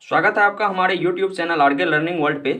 स्वागत है आपका हमारे YouTube channel RK learning world पे।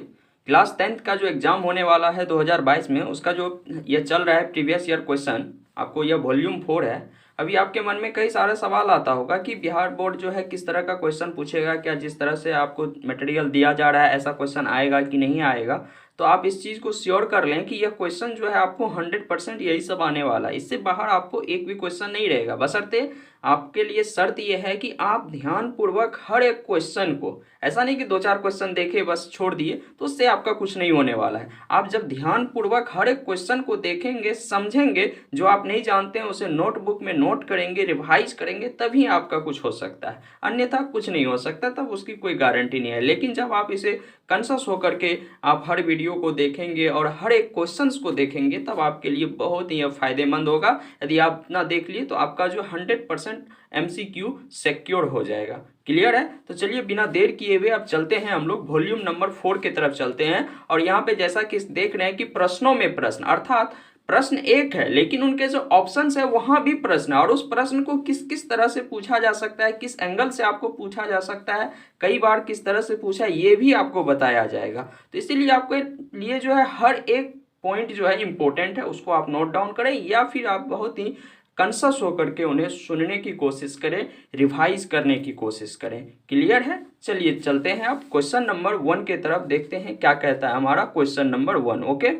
क्लास 10th का जो एग्ज़ाम होने वाला है 2022 में, उसका जो ये चल रहा है प्रीवियस ईयर क्वेश्चन, आपको यह वॉल्यूम 4 है। अभी आपके मन में कई सारे सवाल आता होगा कि बिहार बोर्ड जो है किस तरह का क्वेश्चन पूछेगा, क्या जिस तरह से आपको मटेरियल दिया जा रहा है ऐसा क्वेश्चन आएगा कि नहीं आएगा। तो आप इस चीज़ को श्योर कर लें कि यह क्वेश्चन जो है आपको 100% यही सब आने वाला है। इससे बाहर आपको एक भी क्वेश्चन नहीं रहेगा, बशर्ते आपके लिए शर्त यह है कि आप ध्यानपूर्वक हर एक क्वेश्चन को, ऐसा नहीं कि दो चार क्वेश्चन देखे बस छोड़ दिए, तो उससे आपका कुछ नहीं होने वाला है। आप जब ध्यानपूर्वक हर एक क्वेश्चन को देखेंगे, समझेंगे, जो आप नहीं जानते हैं उसे नोटबुक में नोट करेंगे, रिवाइज करेंगे, तभी आपका कुछ हो सकता है, अन्यथा कुछ नहीं हो सकता। तब उसकी कोई गारंटी नहीं है। लेकिन जब आप इसे कंसस होकर के आप हर वीडियो को देखेंगे और हर एक क्वेश्चंस को देखेंगे, तब आपके लिए बहुत ही फायदेमंद होगा। यदि आप ना देख लिए तो आपका जो 100% MCQ सिक्योर हो जाएगा। क्लियर है? तो चलिए बिना देर किए हुए अब चलते हैं, हम लोग वॉल्यूम नंबर 4 की तरफ चलते हैं। और यहाँ पे जैसा कि देख रहे हैं कि प्रश्नों में प्रश्न, अर्थात प्रश्न एक है लेकिन उनके जो ऑप्शंस है वहां भी प्रश्न है, और उस प्रश्न को किस किस तरह से पूछा जा सकता है, किस एंगल से आपको पूछा जा सकता है, कई बार किस तरह से पूछा, ये भी आपको बताया जाएगा। तो इसीलिए आपके लिए जो है हर एक पॉइंट जो है इंपॉर्टेंट है, उसको आप नोट डाउन करें या फिर आप बहुत ही कंसस होकर के उन्हें सुनने की कोशिश करें, रिवाइज करने की कोशिश करें। क्लियर है? चलिए चलते हैं अब क्वेश्चन नंबर 1 की तरफ, देखते हैं क्या कहता है हमारा क्वेश्चन नंबर 1। ओके,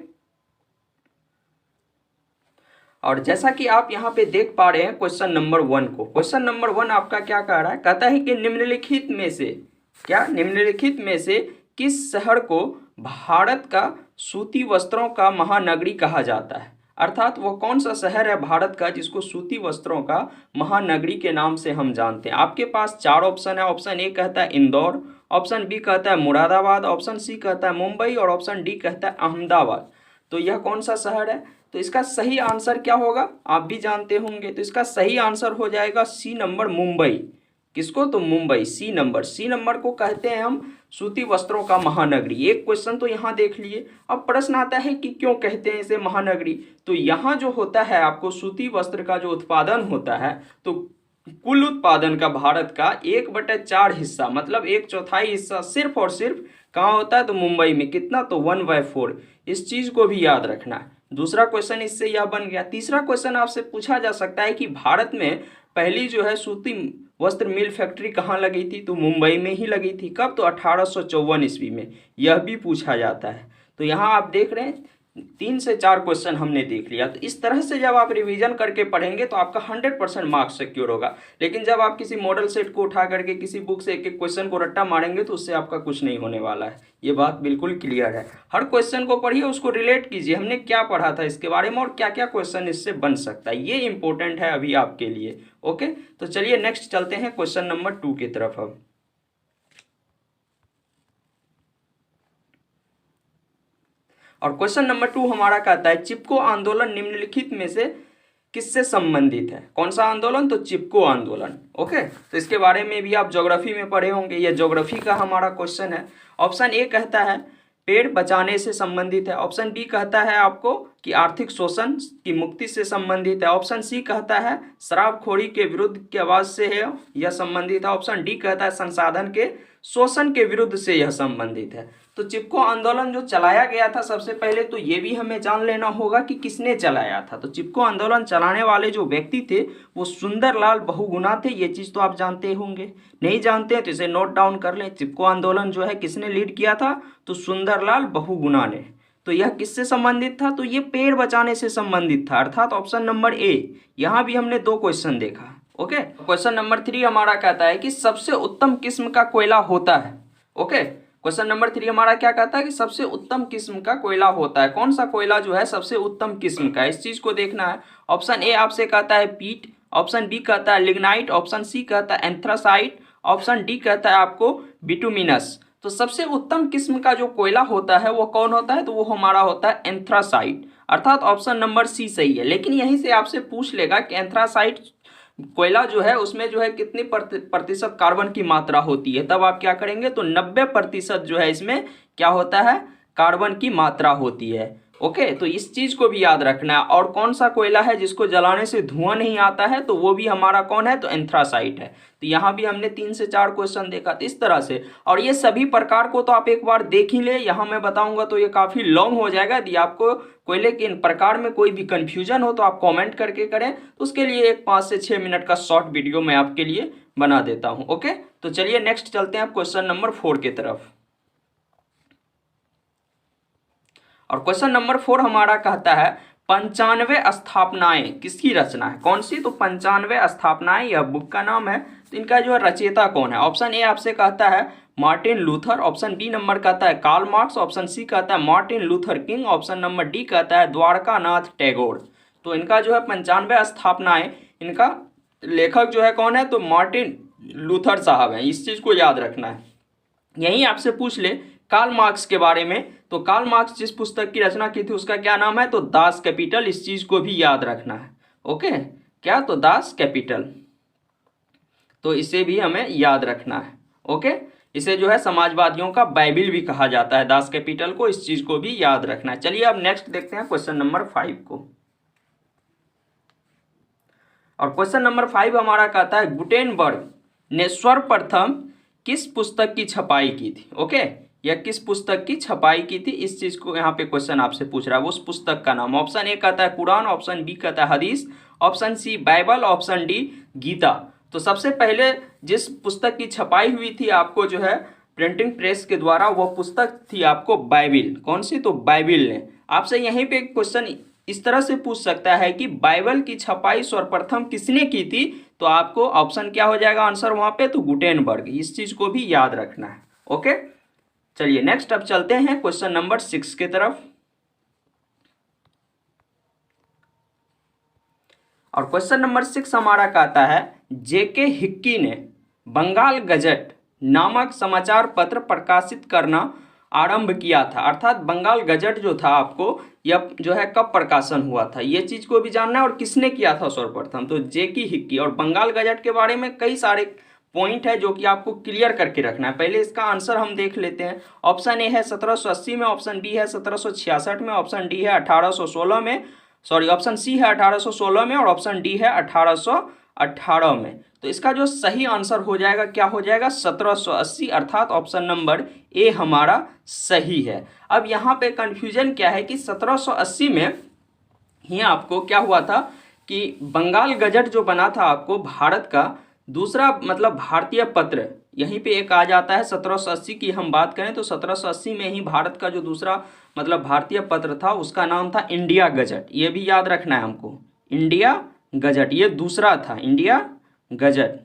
और जैसा कि आप यहाँ पे देख पा रहे हैं क्वेश्चन नंबर 1 को, क्वेश्चन नंबर 1 आपका क्या कह रहा है? कहता है कि निम्नलिखित में से, क्या निम्नलिखित में से किस शहर को भारत का सूती वस्त्रों का महानगरी कहा जाता है? अर्थात वो कौन सा शहर है भारत का जिसको सूती वस्त्रों का महानगरी के नाम से हम जानते हैं? आपके पास 4 ऑप्शन है। ऑप्शन ए कहता है इंदौर, ऑप्शन बी कहता है मुरादाबाद, ऑप्शन सी कहता है मुंबई और ऑप्शन डी कहता है अहमदाबाद। तो यह कौन सा शहर है? तो इसका सही आंसर क्या होगा आप भी जानते होंगे। तो इसका सही आंसर हो जाएगा सी नंबर, मुंबई। किसको? तो मुंबई। सी नंबर को कहते हैं हम सूती वस्त्रों का महानगरी। एक क्वेश्चन तो यहाँ देख लिए। अब प्रश्न आता है कि क्यों कहते हैं इसे महानगरी। तो यहाँ जो होता है आपको सूती वस्त्र का जो उत्पादन होता है, तो कुल उत्पादन का भारत का 1/4 हिस्सा, मतलब 1/4 हिस्सा सिर्फ और सिर्फ कहाँ होता है? तो मुंबई में। कितना? तो 1/4। इस चीज को भी याद रखना है। दूसरा क्वेश्चन इससे यह बन गया। तीसरा क्वेश्चन आपसे पूछा जा सकता है कि भारत में पहली जो है सूती वस्त्र मिल फैक्ट्री कहाँ लगी थी? तो मुंबई में ही लगी थी। कब? तो 1854 ईस्वी में। यह भी पूछा जाता है। तो यहाँ आप देख रहे हैं 3 से 4 क्वेश्चन हमने देख लिया। तो इस तरह से जब आप रिवीजन करके पढ़ेंगे तो आपका 100% मार्क्स सिक्योर होगा। लेकिन जब आप किसी मॉडल सेट को उठा करके किसी बुक से एक एक क्वेश्चन को रट्टा मारेंगे तो उससे आपका कुछ नहीं होने वाला है। ये बात बिल्कुल क्लियर है। हर क्वेश्चन को पढ़िए, उसको रिलेट कीजिए, हमने क्या पढ़ा था इसके बारे में और क्या क्या क्वेश्चन इससे बन सकता है। ये इंपॉर्टेंट है अभी आपके लिए। ओके, तो चलिए नेक्स्ट चलते हैं क्वेश्चन नंबर 2 की तरफ अब। और क्वेश्चन नंबर 2 हमारा कहता है चिपको आंदोलन निम्नलिखित में से किससे संबंधित है? कौन सा आंदोलन? तो चिपको आंदोलन। ओके, तो इसके बारे में भी आप ज्योग्राफी में पढ़े होंगे। यह ज्योग्राफी का हमारा क्वेश्चन है। ऑप्शन ए कहता है पेड़ बचाने से संबंधित है। ऑप्शन बी कहता है आपको कि आर्थिक शोषण की मुक्ति से संबंधित है। ऑप्शन सी कहता है शराबखोरी के विरुद्ध की आवाज से है यह संबंधित है। ऑप्शन डी कहता है संसाधन के शोषण के विरुद्ध से यह संबंधित है। तो चिपको आंदोलन जो चलाया गया था, सबसे पहले तो ये भी हमें जान लेना होगा कि किसने चलाया था। तो चिपको आंदोलन चलाने वाले जो व्यक्ति थे वो सुंदरलाल बहुगुणा थे। ये चीज़ तो आप जानते होंगे। नहीं जानते हैं तो इसे नोट डाउन कर लें। चिपको आंदोलन जो है किसने लीड किया था? तो सुंदरलाल बहुगुणा ने। तो यह किससे संबंधित था? तो ये पेड़ बचाने से संबंधित था, अर्थात ऑप्शन नंबर ए। यहाँ भी हमने 2 क्वेश्चन देखा। ओके, क्वेश्चन नंबर 3 हमारा कहता है कि सबसे उत्तम किस्म का कोयला होता है। ओके, क्वेश्चन नंबर 3 हमारा क्या कहता है कि सबसे उत्तम किस्म का कोयला होता है। कौन सा कोयला जो है सबसे उत्तम किस्म का, इस चीज को देखना है। ऑप्शन ए आपसे कहता है पीट, ऑप्शन बी कहता है लिग्नाइट, ऑप्शन सी कहता है एंथ्रासाइट, ऑप्शन डी कहता है आपको बिटुमिनस। तो सबसे उत्तम किस्म का जो कोयला होता है वो कौन होता है? तो वो हमारा होता है एंथ्रासाइट, अर्थात ऑप्शन नंबर सी सही है। लेकिन यहीं से आपसे पूछ लेगा कि एंथ्रासाइट कोयला जो है उसमें जो है कितनी प्रतिशत कार्बन की मात्रा होती है, तब आप क्या करेंगे? तो 90% जो है इसमें क्या होता है? कार्बन की मात्रा होती है। ओके, तो इस चीज को भी याद रखना है। और कौन सा कोयला है जिसको जलाने से धुआं नहीं आता है, तो वो भी हमारा कौन है, तो एंथ्रासाइट है। तो यहाँ भी हमने 3 से 4 क्वेश्चन देखा तो इस तरह से। और ये सभी प्रकार को तो आप एक बार देख ही ले, यहाँ मैं बताऊंगा तो ये काफी लॉन्ग हो जाएगा। यदि आपको कोयले के इन प्रकार में कोई भी कंफ्यूजन हो तो आप कॉमेंट करके करें, तो उसके लिए एक 5 से 6 मिनट का शॉर्ट वीडियो मैं आपके लिए बना देता हूँ। ओके, तो चलिए नेक्स्ट चलते हैं क्वेश्चन नंबर 4 की तरफ। और क्वेश्चन नंबर 4 हमारा कहता है 95 स्थापनाएं किसकी रचना है, कौन सी, तो 95 स्थापनाएं, यह बुक का नाम है। तो इनका जो है रचयिता कौन है। ऑप्शन ए आपसे कहता है Martin Luther, option B number कहता है कार्ल मार्क्स, ऑप्शन सी कहता है Martin Luther King, option number D कहता है द्वारकानाथ टैगोर। तो इनका जो है 95 स्थापनाएं, इनका लेखक जो है कौन है, तो मार्टिन लूथर साहब हैं। इस चीज को याद रखना है। यही आपसे पूछ ले कार्ल मार्क्स के बारे में, तो कार्ल मार्क्स जिस पुस्तक की रचना की थी उसका क्या नाम है, तो दास कैपिटल। इस चीज को भी याद रखना है। ओके, क्या, तो दास कैपिटल, तो इसे भी हमें याद रखना है। ओके, इसे जो है समाजवादियों का बाइबिल भी कहा जाता है, दास कैपिटल को। इस चीज को भी याद रखना है। चलिए अब नेक्स्ट देखते हैं क्वेश्चन नंबर 5 को। और क्वेश्चन नंबर 5 हमारा कहता है गुटेनबर्ग ने सर्वप्रथम किस पुस्तक की छपाई की थी। ओके, यह किस पुस्तक की छपाई की थी, इस चीज को यहाँ पे क्वेश्चन आपसे पूछ रहा है, उस पुस्तक का नाम। ऑप्शन ए कहता है कुरान, ऑप्शन बी कहता है हदीस, option C Bible, option D Gita. तो सबसे पहले जिस पुस्तक की छपाई हुई थी आपको जो है प्रिंटिंग प्रेस के द्वारा, वह पुस्तक थी आपको बाइबिल। कौन सी, तो बाइबिल ने। आपसे यहीं पे क्वेश्चन इस तरह से पूछ सकता है कि बाइबल की छपाई सर्वप्रथम किसने की थी, तो आपको ऑप्शन क्या हो जाएगा आंसर वहां पे, तो गुटेनबर्ग। इस चीज को भी याद रखना है। ओके, चलिए नेक्स्ट अब चलते हैं क्वेश्चन नंबर 6 की तरफ। और क्वेश्चन नंबर 6 हमारा कहता है जेके हिक्की ने बंगाल गजट नामक समाचार पत्र प्रकाशित करना आरंभ किया था। अर्थात बंगाल गजट जो था आपको, यह जो है कब प्रकाशन हुआ था, ये चीज को भी जानना है। और किसने किया था सर्वप्रथम, तो जेके हिक्की। और बंगाल गजट के बारे में कई सारे पॉइंट है जो कि आपको क्लियर करके रखना है। पहले इसका आंसर हम देख लेते हैं। ऑप्शन ए है 1780 में, ऑप्शन बी है 1766 में, ऑप्शन डी है 1816 में, सॉरी ऑप्शन सी है 1816 में, और ऑप्शन डी है 1818 में। तो इसका जो सही आंसर हो जाएगा क्या हो जाएगा, 1780, अर्थात ऑप्शन नंबर ए हमारा सही है। अब यहाँ पे कंफ्यूजन क्या है कि 1780 में ही आपको क्या हुआ था कि बंगाल गजट जो बना था आपको भारत का दूसरा मतलब भारतीय पत्र, यहीं पे एक आ जाता है 1780 की हम बात करें तो 1780 में ही भारत का जो दूसरा मतलब भारतीय पत्र था उसका नाम था इंडिया गजट। ये भी याद रखना है हमको, इंडिया गजट, ये दूसरा था इंडिया गजट।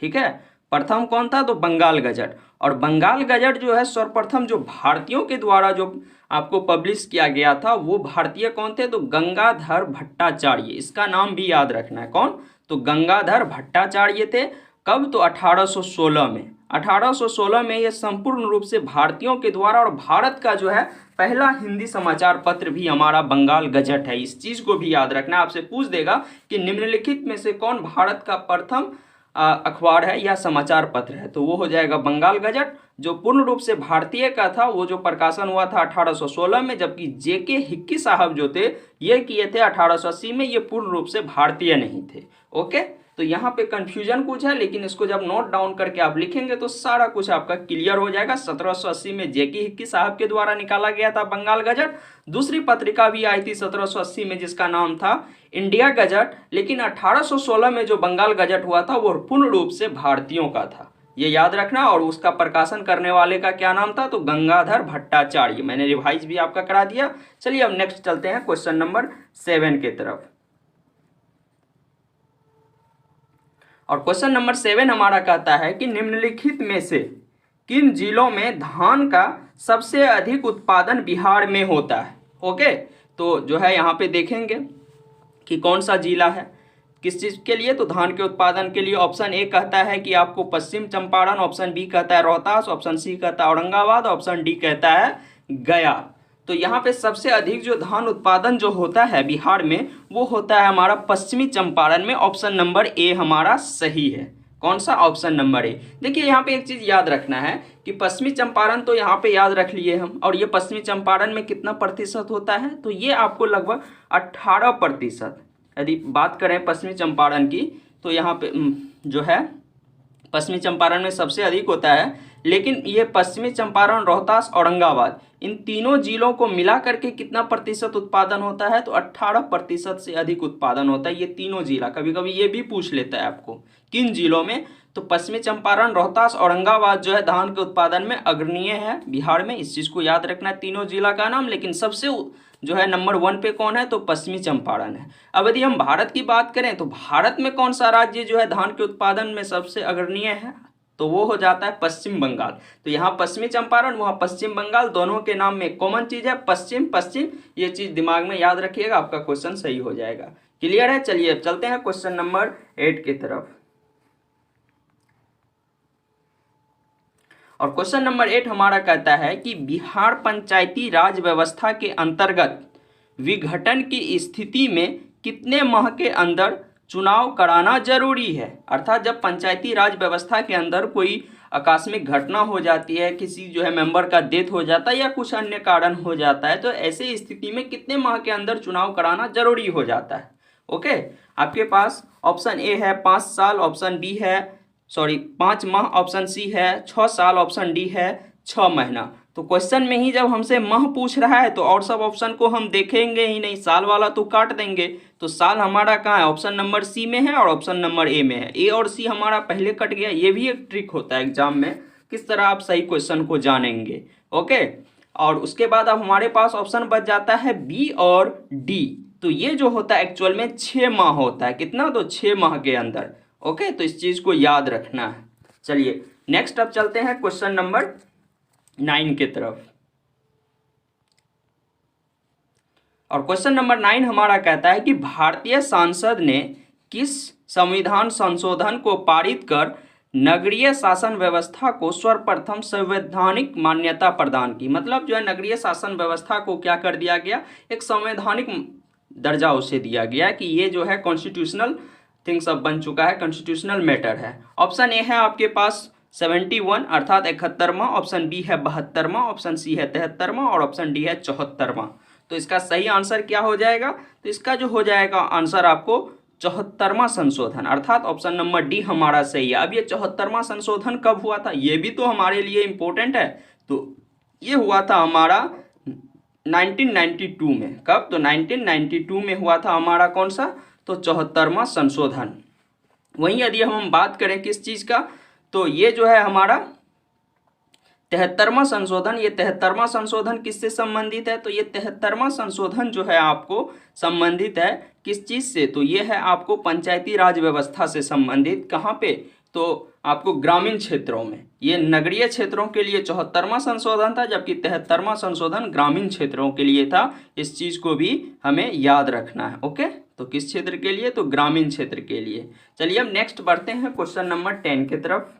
ठीक है, प्रथम कौन था, तो बंगाल गजट। और बंगाल गजट जो है सर्वप्रथम जो भारतीयों के द्वारा जो आपको पब्लिश किया गया था वो भारतीय कौन थे, तो गंगाधर भट्टाचार्य। इसका नाम भी याद रखना है, कौन, तो गंगाधर भट्टाचार्य थे। कब, तो 1816 में। 1816 में ये संपूर्ण रूप से भारतीयों के द्वारा, और भारत का जो है पहला हिंदी समाचार पत्र भी हमारा बंगाल गजट है। इस चीज को भी याद रखना है। आपसे पूछ देगा कि निम्नलिखित में से कौन भारत का प्रथम अखबार है या समाचार पत्र है, तो वो हो जाएगा बंगाल गजट, जो पूर्ण रूप से भारतीय का था। वो जो प्रकाशन हुआ था 1816 में, जबकि जेके हिक्की साहब जो थे ये किए थे 1880 में, ये पूर्ण रूप से भारतीय नहीं थे। ओके, तो यहाँ पे कंफ्यूजन कुछ है, लेकिन इसको जब नोट डाउन करके आप लिखेंगे तो सारा कुछ आपका क्लियर हो जाएगा। 1780 में जेके हिक्की साहब के द्वारा निकाला गया था बंगाल गजट। दूसरी पत्रिका भी आई थी 1780 में जिसका नाम था इंडिया गजट, लेकिन 1816 में जो बंगाल गजट हुआ था वो पूर्ण रूप से भारतीयों का था, ये याद रखना। और उसका प्रकाशन करने वाले का क्या नाम था, तो गंगाधर भट्टाचार्य। मैंने रिवाइज भी आपका करा दिया। चलिए अब नेक्स्ट चलते हैं क्वेश्चन नंबर 7 की तरफ। और क्वेश्चन नंबर 7 हमारा कहता है कि निम्नलिखित में से किन जिलों में धान का सबसे अधिक उत्पादन बिहार में होता है। ओके, तो जो है यहाँ पे देखेंगे कि कौन सा जिला है किस चीज़ के लिए, तो धान के उत्पादन के लिए। ऑप्शन ए कहता है कि आपको पश्चिम चंपारण, ऑप्शन बी कहता है रोहतास, ऑप्शन सी कहता है औरंगाबाद, ऑप्शन डी कहता है गया। तो यहाँ पे सबसे अधिक जो धान उत्पादन जो होता है बिहार में वो होता है हमारा पश्चिमी चंपारण में। ऑप्शन नंबर ए हमारा सही है। कौन सा, ऑप्शन नंबर ए। देखिए यहाँ पे एक चीज याद रखना है कि पश्चिमी चंपारण तो यहाँ पे याद रख लिए हम, और ये पश्चिमी चंपारण में कितना प्रतिशत होता है, तो ये आपको लगभग 18%। यदि बात करें पश्चिमी चंपारण की तो यहाँ पे जो है पश्चिमी चंपारण में सबसे अधिक होता है। लेकिन ये पश्चिमी चंपारण, रोहतास, औरंगाबाद, इन तीनों जिलों को मिला करके कितना प्रतिशत उत्पादन होता है, तो 18% से अधिक उत्पादन होता है ये तीनों जिला। कभी कभी ये भी पूछ लेता है आपको किन जिलों में, तो पश्चिमी चंपारण, रोहतास, औरंगाबाद जो है धान के उत्पादन में अग्रणीय है बिहार में। इस चीज़ को याद रखना है, तीनों जिला का नाम। लेकिन सबसे जो है नंबर 1 पे कौन है, तो पश्चिमी चंपारण है। अब यदि हम भारत की बात करें तो भारत में कौन सा राज्य जो है धान के उत्पादन में सबसे अग्रणीय है, तो वो हो जाता है पश्चिम बंगाल। तो यहाँ पश्चिमी चंपारण, वहाँ पश्चिम बंगाल, दोनों के नाम में कॉमन चीज़ है पश्चिम पश्चिम। ये चीज़ दिमाग में याद रखिएगा, आपका क्वेश्चन सही हो जाएगा। क्लियर है? चलिए अब चलते हैं क्वेश्चन नंबर 8 की तरफ। और क्वेश्चन नंबर 8 हमारा कहता है कि बिहार पंचायती राज व्यवस्था के अंतर्गत विघटन की स्थिति में कितने माह के अंदर चुनाव कराना जरूरी है। अर्थात जब पंचायती राज व्यवस्था के अंदर कोई आकस्मिक घटना हो जाती है, किसी जो है मेंबर का डेथ हो जाता है या कुछ अन्य कारण हो जाता है, तो ऐसे स्थिति में कितने माह के अंदर चुनाव कराना जरूरी हो जाता है। ओके, आपके पास ऑप्शन ए है 5 साल, ऑप्शन बी है 5 माह, ऑप्शन सी है 6 साल, ऑप्शन डी है 6 महीना। तो क्वेश्चन में ही जब हमसे माह पूछ रहा है तो और सब ऑप्शन को हम देखेंगे ही नहीं, साल वाला तो काट देंगे। तो साल हमारा कहाँ है, ऑप्शन नंबर सी में है और ऑप्शन नंबर ए में है। ए और सी हमारा पहले कट गया। ये भी एक ट्रिक होता है एग्जाम में, किस तरह आप सही क्वेश्चन को जानेंगे। ओके, और उसके बाद अब हमारे पास ऑप्शन बच जाता है बी और डी। तो ये जो होता है एक्चुअल में 6 माह होता है। कितना, तो 6 माह के अंदर। ओके, तो इस चीज़ को याद रखना है। चलिए नेक्स्ट अब चलते हैं क्वेश्चन नंबर 9 की तरफ। और क्वेश्चन नंबर 9 हमारा कहता है कि भारतीय संसद ने किस संविधान संशोधन को पारित कर नगरीय शासन व्यवस्था को सर्वप्रथम संवैधानिक मान्यता प्रदान की। मतलब जो है नगरीय शासन व्यवस्था को क्या कर दिया गया, एक संवैधानिक दर्जा उसे दिया गया कि ये जो है कॉन्स्टिट्यूशनल थिंग्स अब बन चुका है, कॉन्स्टिट्यूशनल मैटर है। ऑप्शन ए है आपके पास 71 अर्थात 71वां, ऑप्शन बी है 72वां, ऑप्शन सी है 73वां और ऑप्शन डी है 74वां। तो इसका सही आंसर क्या हो जाएगा, तो इसका जो हो जाएगा आंसर आपको 74वां संशोधन अर्थात ऑप्शन नंबर डी हमारा सही है। अब ये 74वां संशोधन कब हुआ था, ये भी तो हमारे लिए इंपॉर्टेंट है। तो ये हुआ था हमारा 1992 में। कब, तो 1992 में हुआ था हमारा कौन सा, तो 74वां संशोधन। वहीं यदि हम बात करें किस चीज़ का, तो ये जो है हमारा 73वां संशोधन। ये 73वां संशोधन किससे संबंधित है, तो ये 73वां संशोधन जो है आपको संबंधित है किस चीज़ से, तो ये है आपको पंचायती राज व्यवस्था से संबंधित। कहाँ पे, तो आपको ग्रामीण क्षेत्रों में। ये नगरीय क्षेत्रों के लिए 74वां संशोधन था, जबकि 73वां संशोधन ग्रामीण क्षेत्रों के लिए था। इस चीज़ को भी हमें याद रखना है। ओके, तो किस क्षेत्र के लिए, तो ग्रामीण क्षेत्र के लिए। चलिए अब नेक्स्ट बढ़ते हैं क्वेश्चन नंबर 10 की तरफ।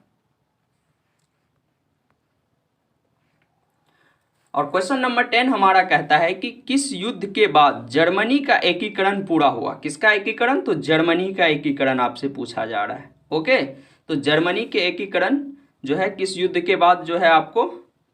और क्वेश्चन नंबर 10 हमारा कहता है कि किस युद्ध के बाद जर्मनी का एकीकरण पूरा हुआ। किसका एकीकरण, तो जर्मनी का एकीकरण आपसे पूछा जा रहा है। ओके, तो जर्मनी के एकीकरण जो है किस युद्ध के बाद जो है आपको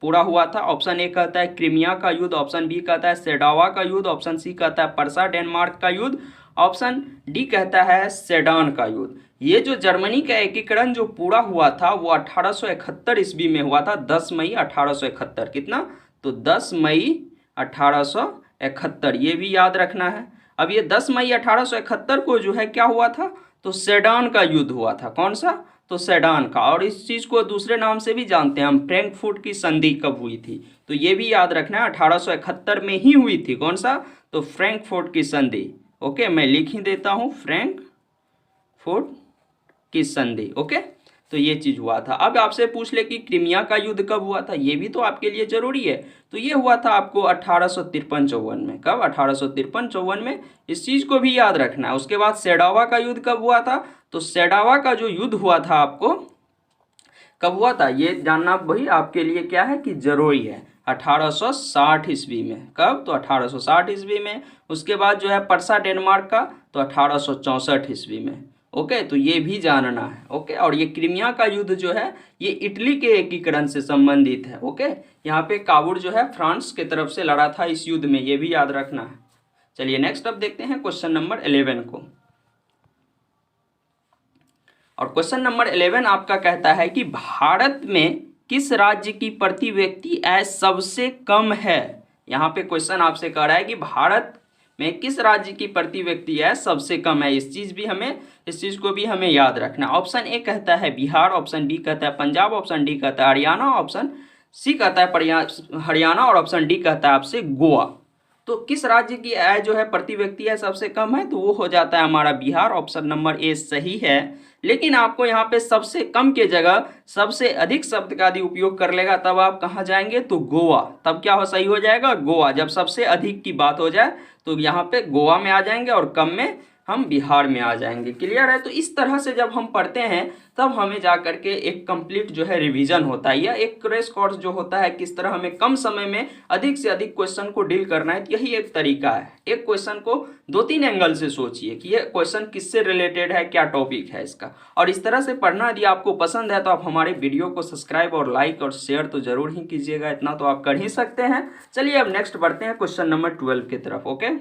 पूरा हुआ था। ऑप्शन ए कहता है क्रीमिया का युद्ध, ऑप्शन बी कहता है सेडावा का युद्ध, ऑप्शन सी कहता है परसा डेनमार्क का युद्ध, ऑप्शन डी कहता है सेडान का युद्ध। ये जो जर्मनी का एकीकरण जो पूरा हुआ था वो 1871 ईस्वी में हुआ था, 10 मई 1871। कितना, तो 10 मई 1871, ये भी याद रखना है। अब ये 10 मई 1871 को जो है क्या हुआ था, तो सेडान का युद्ध हुआ था। कौन सा, तो सेडान का। और इस चीज़ को दूसरे नाम से भी जानते हैं हम, फ्रैंकफर्ट की संधि कब हुई थी, तो ये भी याद रखना है 1871 में ही हुई थी। कौन सा, तो फ्रैंकफर्ट की संधि। ओके, मैं लिख ही देता हूँ फ्रैंकफर्ट की संधि। ओके, तो ये चीज़ हुआ था। अब आपसे पूछ ले कि क्रीमिया का युद्ध कब हुआ था, ये भी तो आपके लिए जरूरी है। तो ये हुआ था आपको 1853-54 में। कब, 1853-54 में। इस चीज़ को भी याद रखना है। उसके बाद सेडावा का युद्ध कब हुआ था, तो सेडावा का जो युद्ध हुआ था आपको कब हुआ था, ये जानना भाई आपके लिए क्या है कि जरूरी है, 1860 ईस्वी में। कब, तो 1860 ईस्वी में। उसके बाद जो है परसा डेनमार्क का, तो 1864 ईस्वी में। ओके, तो ये भी जानना है। ओके, और ये क्रीमिया का युद्ध जो है ये इटली के एकीकरण से संबंधित है। ओके, यहाँ पे काबुल जो है फ्रांस की तरफ से लड़ा था इस युद्ध में, ये भी याद रखना है। चलिए नेक्स्ट अब देखते हैं क्वेश्चन नंबर 11 को। और क्वेश्चन नंबर 11 आपका कहता है कि भारत में किस राज्य की प्रति व्यक्ति आय सबसे कम है। यहाँ पे क्वेश्चन आपसे कह रहा है कि भारत में किस राज्य की प्रति व्यक्ति आय सबसे कम है। इस चीज को भी हमें याद रखना। ऑप्शन ए कहता है बिहार, ऑप्शन बी कहता है पंजाब, ऑप्शन डी कहता है हरियाणा, ऑप्शन सी कहता है हरियाणा और ऑप्शन डी कहता है आपसे गोवा। तो किस राज्य की आय जो है प्रति व्यक्ति आय सबसे कम है, तो वो हो जाता है हमारा बिहार। ऑप्शन नंबर ए सही है। लेकिन आपको यहाँ पे सबसे कम के जगह सबसे अधिक शब्द का यदि उपयोग कर लेगा तब आप कहाँ जाएंगे, तो गोवा। तब क्या हो, सही हो जाएगा गोवा। जब सबसे अधिक की बात हो जाए तो यहाँ पे गोवा में आ जाएंगे और कम में हम बिहार में आ जाएंगे। क्लियर है। तो इस तरह से जब हम पढ़ते हैं तब हमें जा करके एक कंप्लीट जो है रिवीजन होता है, या एक क्रैश कोर्स जो होता है किस तरह हमें कम समय में अधिक से अधिक क्वेश्चन को डील करना है। यही एक तरीका है। एक क्वेश्चन को 2-3 एंगल से सोचिए कि ये क्वेश्चन किससे रिलेटेड है, क्या टॉपिक है इसका, और इस तरह से पढ़ना। यदि आपको पसंद है तो आप हमारे वीडियो को सब्सक्राइब और लाइक और शेयर तो जरूर ही कीजिएगा, इतना तो आप कर ही सकते हैं। चलिए अब नेक्स्ट बढ़ते हैं क्वेश्चन नंबर 12 की तरफ। ओके,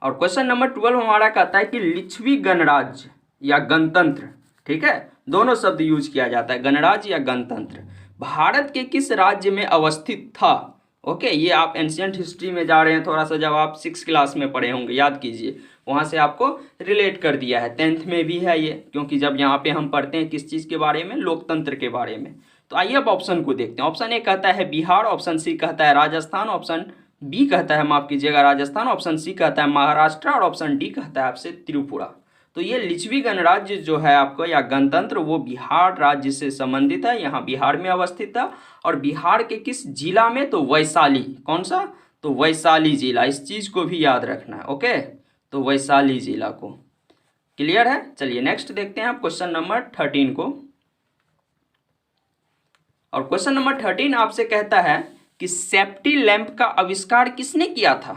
और क्वेश्चन नंबर 12 हमारा कहता है कि लिच्छवी गणराज्य या गणतंत्र, ठीक है, दोनों शब्द यूज किया जाता है, गणराज्य या गणतंत्र, भारत के किस राज्य में अवस्थित था। ओके, ये आप एंशियंट हिस्ट्री में जा रहे हैं थोड़ा सा, जब आप 6 क्लास में पढ़े होंगे याद कीजिए, वहाँ से आपको रिलेट कर दिया है। 10th में भी है ये, क्योंकि जब यहाँ पे हम पढ़ते हैं किस चीज़ के बारे में, लोकतंत्र के बारे में। तो आइए अब ऑप्शन को देखते हैं। ऑप्शन ए कहता है बिहार, ऑप्शन सी कहता है राजस्थान, ऑप्शन बी कहता है, माफ कीजिएगा, राजस्थान, ऑप्शन सी कहता है महाराष्ट्र और ऑप्शन डी कहता है आपसे त्रिपुरा। तो ये लिच्छवी गणराज्य जो है आपको या गणतंत्र वो बिहार राज्य से संबंधित है, यहाँ बिहार में अवस्थित था। और बिहार के किस जिला में, तो वैशाली। कौन सा, तो वैशाली जिला। इस चीज को भी याद रखना है। ओके, तो वैशाली जिला को। क्लियर है। चलिए नेक्स्ट देखते हैं आप क्वेश्चन नंबर 13 को। और क्वेश्चन नंबर 13 आपसे कहता है कि सेफ्टी लैंप का आविष्कार किसने किया था।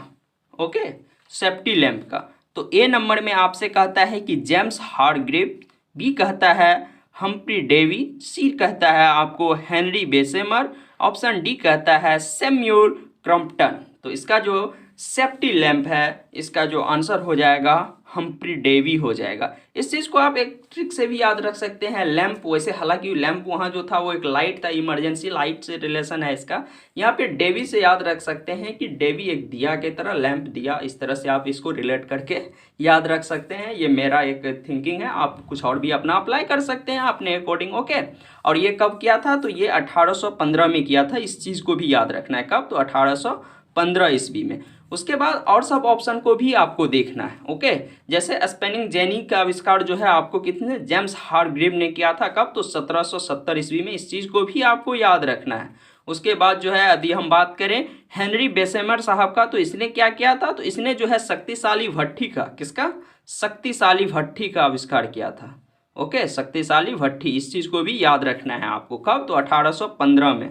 ओके, सेफ्टी लैंप का। तो ए नंबर में आपसे कहता है कि जेम्स हारग्रीव, बी कहता है हम्फ्री डेवी, सी कहता है आपको हेनरी बेसेमर, ऑप्शन डी कहता है सैमुअल क्रॉम्पटन। तो इसका जो सेफ्टी लैंप है इसका जो आंसर हो जाएगा हम्फ्री डेवी हो जाएगा। इस चीज़ को आप एक ट्रिक से भी याद रख सकते हैं। लैंप वैसे, हालांकि लैंप वहाँ जो था वो एक लाइट था, इमरजेंसी लाइट से रिलेशन है इसका। यहाँ पे डेवी से याद रख सकते हैं कि डेवी एक दिया की तरह, लैंप दिया, इस तरह से आप इसको रिलेट करके याद रख सकते हैं। ये मेरा एक थिंकिंग है, आप कुछ और भी अपना अप्लाई कर सकते हैं अपने अकॉर्डिंग। ओके, और ये कब किया था, तो ये 1815 में किया था। इस चीज़ को भी याद रखना है, कब, तो 1815 ईस्वी में। उसके बाद और सब ऑप्शन को भी आपको देखना है। ओके, जैसे स्पेनिंग जेनी का आविष्कार जो है आपको कितने, जेम्स हारग्रीव ने किया था, कब, तो 1770 ईस्वी में। इस चीज़ को भी आपको याद रखना है। उसके बाद जो है यदि हम बात करें हेनरी बेसेमर साहब का, तो इसने क्या किया था, तो इसने जो है शक्तिशाली भट्ठी का, किसका, शक्तिशाली भट्ठी का आविष्कार किया था। ओके, शक्तिशाली भट्ठी, इस चीज़ को भी याद रखना है आपको, कब, तो 1815 में।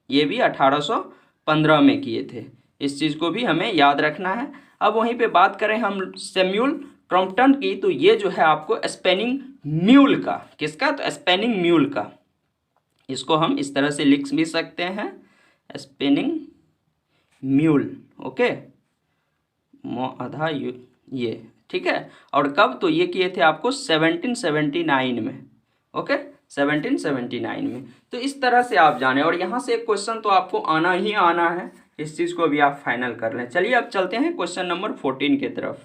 ये भी 1815 में किए थे। इस चीज़ को भी हमें याद रखना है। अब वहीं पे बात करें हम सैमुअल क्रॉम्पटन की, तो ये जो है आपको स्पेनिंग म्यूल का, किसका, तो स्पेनिंग म्यूल का। इसको हम इस तरह से लिख भी सकते हैं, स्पेनिंग म्यूल। ओके, आधा ये, ठीक है। और कब, तो ये किए थे आपको 1779 में। ओके, 1779 में। तो इस तरह से आप जाने, और यहाँ से एक क्वेश्चन तो आपको आना ही आना है, इस चीज़ को भी आप फाइनल कर लें। चलिए अब चलते हैं क्वेश्चन नंबर 14 की तरफ।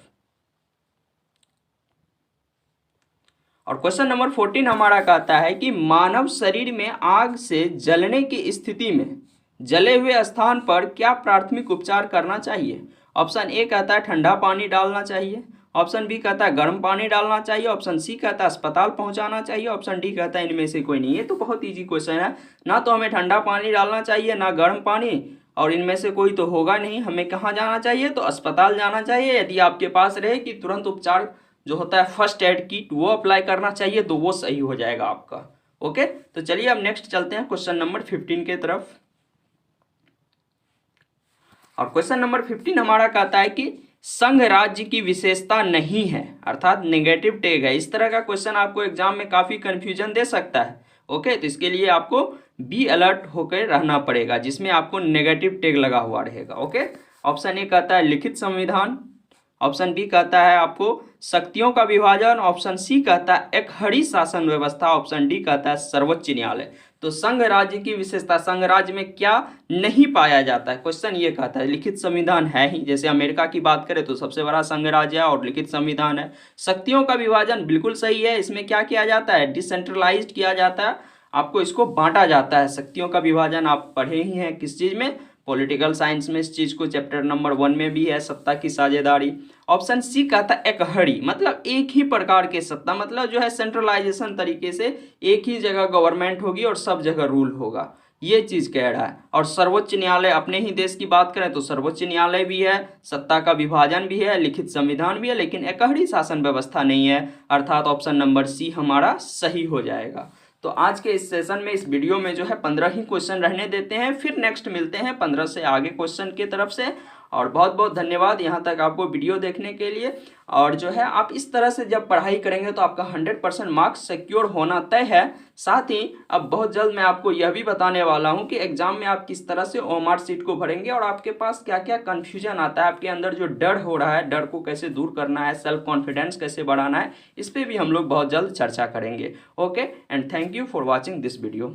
और क्वेश्चन नंबर 14 हमारा कहता है कि मानव शरीर में आग से जलने की स्थिति में जले हुए स्थान पर क्या प्राथमिक उपचार करना चाहिए। ऑप्शन ए कहता है ठंडा पानी डालना चाहिए, ऑप्शन बी कहता है गर्म पानी डालना चाहिए, ऑप्शन सी कहता है अस्पताल पहुंचाना चाहिए, ऑप्शन डी कहता है इनमें से कोई नहीं। ये तो बहुत ईजी क्वेश्चन है, ना तो हमें ठंडा पानी डालना चाहिए ना गर्म पानी, और इनमें से कोई तो होगा नहीं। हमें कहाँ जाना चाहिए, तो अस्पताल जाना चाहिए। यदि आपके पास रहे कि तुरंत उपचार जो होता है फर्स्ट एड किट वो अप्लाई करना चाहिए, तो वो सही हो जाएगा आपका। ओके, तो चलिए अब नेक्स्ट चलते हैं क्वेश्चन नंबर 15 के तरफ। और क्वेश्चन नंबर 15 हमारा कहता है कि संघ राज्य की विशेषता नहीं है, अर्थात नेगेटिव टैग है। इस तरह का क्वेश्चन आपको एग्जाम में काफी कंफ्यूजन दे सकता है। ओके, तो इसके लिए आपको बी अलर्ट होकर रहना पड़ेगा, जिसमें आपको नेगेटिव टैग लगा हुआ रहेगा। ओके, ऑप्शन ए कहता है लिखित संविधान, ऑप्शन बी कहता है आपको शक्तियों का विभाजन, ऑप्शन सी कहता है एकहरी शासन व्यवस्था, ऑप्शन डी कहता है सर्वोच्च न्यायालय। तो संघ राज्य की विशेषता, संघ राज्य में क्या नहीं पाया जाता है, क्वेश्चन ये कहता है लिखित संविधान है ही, जैसे अमेरिका की बात करें तो सबसे बड़ा संघ राज्य है और लिखित संविधान है। शक्तियों का विभाजन बिल्कुल सही है, इसमें क्या किया जाता है, डिसेंट्रलाइज्ड किया जाता है, आपको इसको बांटा जाता है। शक्तियों का विभाजन आप पढ़े ही हैं किस चीज में, पॉलिटिकल साइंस में इस चीज को चैप्टर नंबर 1 में भी है, सत्ता की साझेदारी। ऑप्शन सी कहता है एकहरी, मतलब एक ही प्रकार के सत्ता, मतलब जो है सेंट्रलाइजेशन तरीके से एक ही जगह गवर्नमेंट होगी और सब जगह रूल होगा, ये चीज कह रहा है। और सर्वोच्च न्यायालय, अपने ही देश की बात करें तो सर्वोच्च न्यायालय भी है, सत्ता का विभाजन भी है, लिखित संविधान भी है, लेकिन एकहरी शासन व्यवस्था नहीं है, अर्थात ऑप्शन नंबर सी हमारा सही हो जाएगा। तो आज के इस सेशन में, इस वीडियो में जो है 15 ही क्वेश्चन रहने देते हैं, फिर नेक्स्ट मिलते हैं 15 से आगे क्वेश्चन की तरफ से। और बहुत बहुत धन्यवाद यहाँ तक आपको वीडियो देखने के लिए। और जो है आप इस तरह से जब पढ़ाई करेंगे तो आपका 100% मार्क्स सिक्योर होना तय है। साथ ही अब बहुत जल्द मैं आपको यह भी बताने वाला हूँ कि एग्जाम में आप किस तरह से ओएमआर शीट को भरेंगे और आपके पास क्या क्या कन्फ्यूजन आता है, आपके अंदर जो डर हो रहा है, डर को कैसे दूर करना है, सेल्फ कॉन्फिडेंस कैसे बढ़ाना है, इस पर भी हम लोग बहुत जल्द चर्चा करेंगे। Okay, and thank you for watching this video.